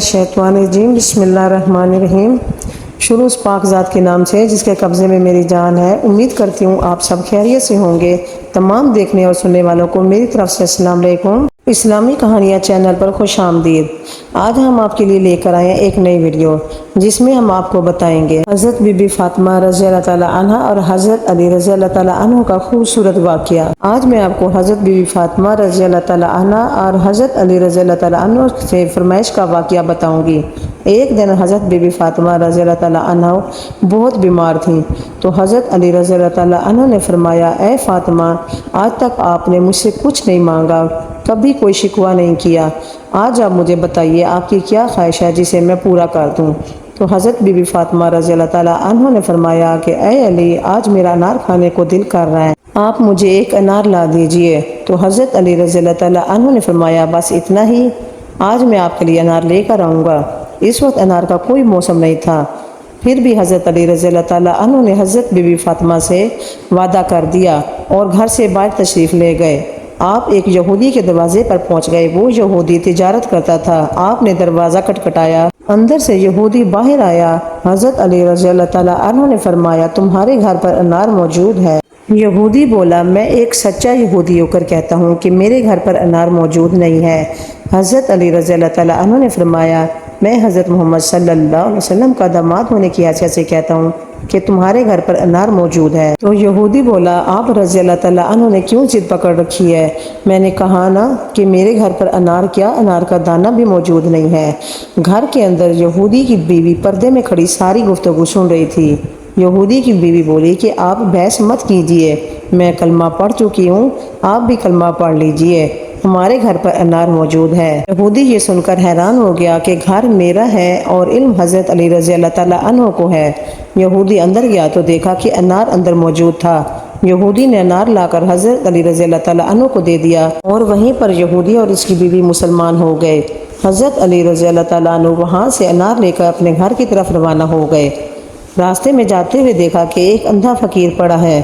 मिनश्शैतानिर्रजीम बिस्मिल्लाहिर्रहमानिर्रहीम। शुरू उस पाक ज़ात के नाम से जिसके कब्ज़े में मेरी जान है। उम्मीद करती हूँ आप सब खैरियत से होंगे। तमाम देखने और सुनने वालों को मेरी तरफ से अस्सलाम वालेकुम। इस्लामी कहानियाँ चैनल पर खुश आमदीद। आज हम आपके लिए लेकर आए हैं एक नई वीडियो जिसमें हम आपको बताएंगे हज़रत बीबी फातिमा रज़ी अल्लाह ताला अन्हा और हज़रत अली रज़ी अल्लाह ताला अन्हु का खूबसूरत वाक़या। आज मैं आपको हज़रत बीबी फातिमा रज़ी अल्लाह ताला अन्हा और हज़रत अली रज़ी अल्लाह ताला अन्हु से फरमाइश का वाक़या बताऊंगी। एक दिन हज़रत बीबी फातिमा रज़ी अल्लाह ताला अन्हा बहुत बीमार थीं, तो हज़रत अली रज़ी अल्लाह ताला अन्हु ने फरमाया, ए फातिमा, आज तक आपने मुझसे कुछ नहीं मांगा, कभी कोई शिकवा नहीं किया। आज आप मुझे बताइए आपकी क्या ख्वाहिश है जिसे मैं पूरा कर दूं। तो हज़रत बीबी फातिमा रज़ी अल्लाह ताला अन्हा ने फरमाया कि ए अली, आज मेरा अनार खाने को दिल कर रहा है, आप मुझे एक अनार ला दीजिए। तो हज़रत अली रज़ी अल्लाह ताला अन्हु ने फरमाया, बस इतना ही, आज मैं आपके लिए अनार लेकर आऊँगा। इस वक्त अनार का कोई मौसम नहीं था, फिर भी हज़रत अली रज़ी अल्लाह ताला अन्हु ने हज़रत बीबी फातिमा से वादा कर दिया और घर से बाहर तशरीफ़ ले गए। आप एक यहूदी के दरवाजे पर पहुंच गए। वो यहूदी तिजारत करता था। आपने दरवाज़ा खटखटाया, अंदर से यहूदी बाहर आया। हज़रत अली रज़ी अल्लाह ताला अन्हु ने फरमाया, तुम्हारे घर पर अनार मौजूद है। यहूदी बोला, मैं एक सच्चा यहूदी होकर कहता हूँ कि मेरे घर पर अनार मौजूद नहीं है। हज़रत अली रज़ी अल्लाह ताला अन्हु ने फरमाया, मैं हज़रत मोहम्मद सल्लल्लाहु अलैहि वसल्लम का दामाद होने की हैसियत से कहता हूँ कि तुम्हारे घर पर अनार मौजूद है। तो यहूदी बोला, आप रज़ी अल्लाह ताला अन्हु ने क्यों जिद पकड़ रखी है? मैंने कहा ना कि मेरे घर पर अनार क्या, अनार का दाना भी मौजूद नहीं है। घर के अंदर यहूदी की बीवी पर्दे में खड़ी सारी गुफ्तगू सुन रही थी। यहूदी की बीवी बोली कि आप बहस मत कीजिए, मैं कलमा पढ़ चुकी हूँ, आप भी कलमा पढ़ लीजिए, हमारे घर पर अनार मौजूद है। यहूदी ये सुनकर हैरान हो गया कि घर मेरा है और इल्म हज़रत अली रज़ी अल्लाह ताला अन्हु को है। यहूदी अंदर गया तो देखा कि अनार अंदर मौजूद था। यहूदी ने अनार लाकर हज़रत अली रज़ी अल्लाह ताला अन्हु को दे दिया और वहीं पर यहूदी और इसकी बीवी मुसलमान हो गए। हज़रत अली रज़ी अल्लाह ताला अन्हु वहाँ से अनार लेकर अपने घर की तरफ रवाना हो गए। रास्ते में जाते हुए देखा कि एक अंधा फ़कीर पड़ा है।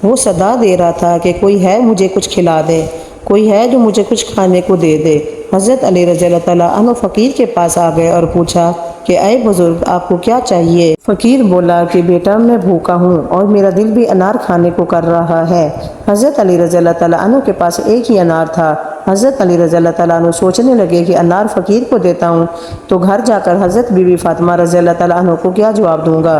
वो सदा दे रहा था कि कोई है मुझे कुछ खिला दे, कोई है जो मुझे कुछ खाने को दे दे। हज़रत अली रज़ी अल्लाह ताला अन्हु फ़कीर के पास आ गए और पूछा कि ऐ बुज़ुर्ग, आपको क्या चाहिए? फ़कीर बोला कि बेटा, मैं भूखा हूँ और मेरा दिल भी अनार खाने को कर रहा है। हज़रत अली रज़ी अल्लाह ताला अन्हु के पास एक ही अनार था। हज़रत अली रज़ी अल्लाह ताला अन्हु सोचने लगे कि अनार फ़कीर को देता हूँ तो घर जाकर हज़रत बीबी फातिमा रज़ी अल्लाह ताला अन्हु को क्या जवाब दूँगा।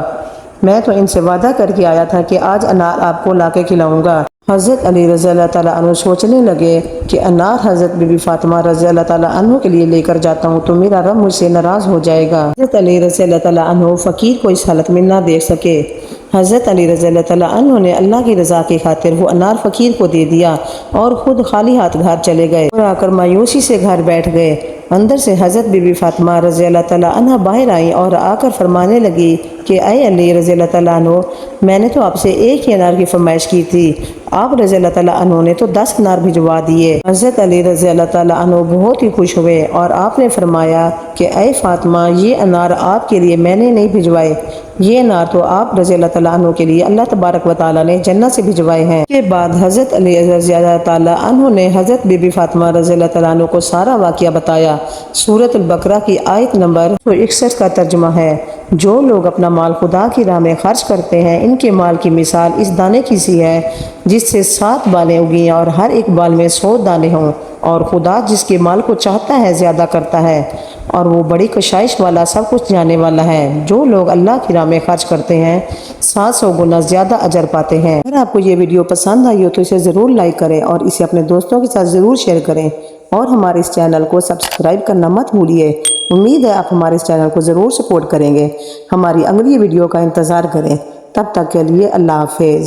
मैं तो इनसे वादा करके आया था कि आज अनार आपको ला के खिलाऊँगा। हज़रत अली रज़ी अल्लाह ताला अन्हु सोचने लगे कि अनार हज़रत बीबी फातिमा रज़ी अल्लाह ताला अन्हु के लिए लेकर जाता हूँ तो मेरा रब मुझसे नाराज़ हो जाएगा। हज़रत अली रज़ी अल्लाह ताला अन्हु फ़कीर को इस हालत में ना देख सके। हज़रत अली रज़ी अल्लाह ताला अन्हु ने अल्लाह की रज़ा की खातिर वो अनार फ़कीर को दे दिया और ख़ुद खाली हाथ घर चले गए और आकर मायूसी से घर बैठ गए। अंदर से हज़रत बीबी फातिमा रज़ी अल्लाह ताला अन्हा बाहर आई और आकर फरमाने लगी कि ऐ अली रज़ी अल्लाह ताला अन्हु, मैंने तो आपसे एक ही अनार की फरमाइश की थी, आप रज़ी अल्लाह ताला अन्हु ने तो 10 अनार भिजवा दिए। हज़रत अली रज़ी अल्लाह ताला अन्हु बहुत ही खुश हुए और आपने फरमाया कि ऐ फातिमा, ये अनार आपके लिए मैंने नहीं भिजवाए, ये अनार तो आप रज़ी अल्लाह ताला अन्हु के लिए अल्लाह तबारक व तआला ने जन्नत से भिजवाए हैं। के बाद हज़रत अली रज़ी अल्लाह ताला अन्हु ने हज़रत बीबी फातिमा रज़ी अल्लाह ताला अन्हु को सारा वाक़या बताया। सूरत अल बकरा की आयत नंबर 161 का तर्जुमा है, जो लोग अपना माल खुदा की राह में खर्च करते हैं, इनके माल की मिसाल इस दाने की सी है जिससे 7 बालें उगी और हर एक बाल में 100 दाने हों, और खुदा जिसके माल को चाहता है ज़्यादा करता है और वो बड़ी कशाइश वाला सब कुछ जाने वाला है। जो लोग अल्लाह की राह में खर्च करते हैं 700 गुना ज़्यादा अजर पाते हैं। अगर आपको ये वीडियो पसंद आई हो तो इसे ज़रूर लाइक करें और इसे अपने दोस्तों के साथ ज़रूर शेयर करें और हमारे इस चैनल को सब्सक्राइब करना मत भूलिए। उम्मीद है आप हमारे इस चैनल को ज़रूर सपोर्ट करेंगे। हमारी अगली वीडियो का इंतज़ार करें। तब तक के लिए अल्लाह हाफ़िज़।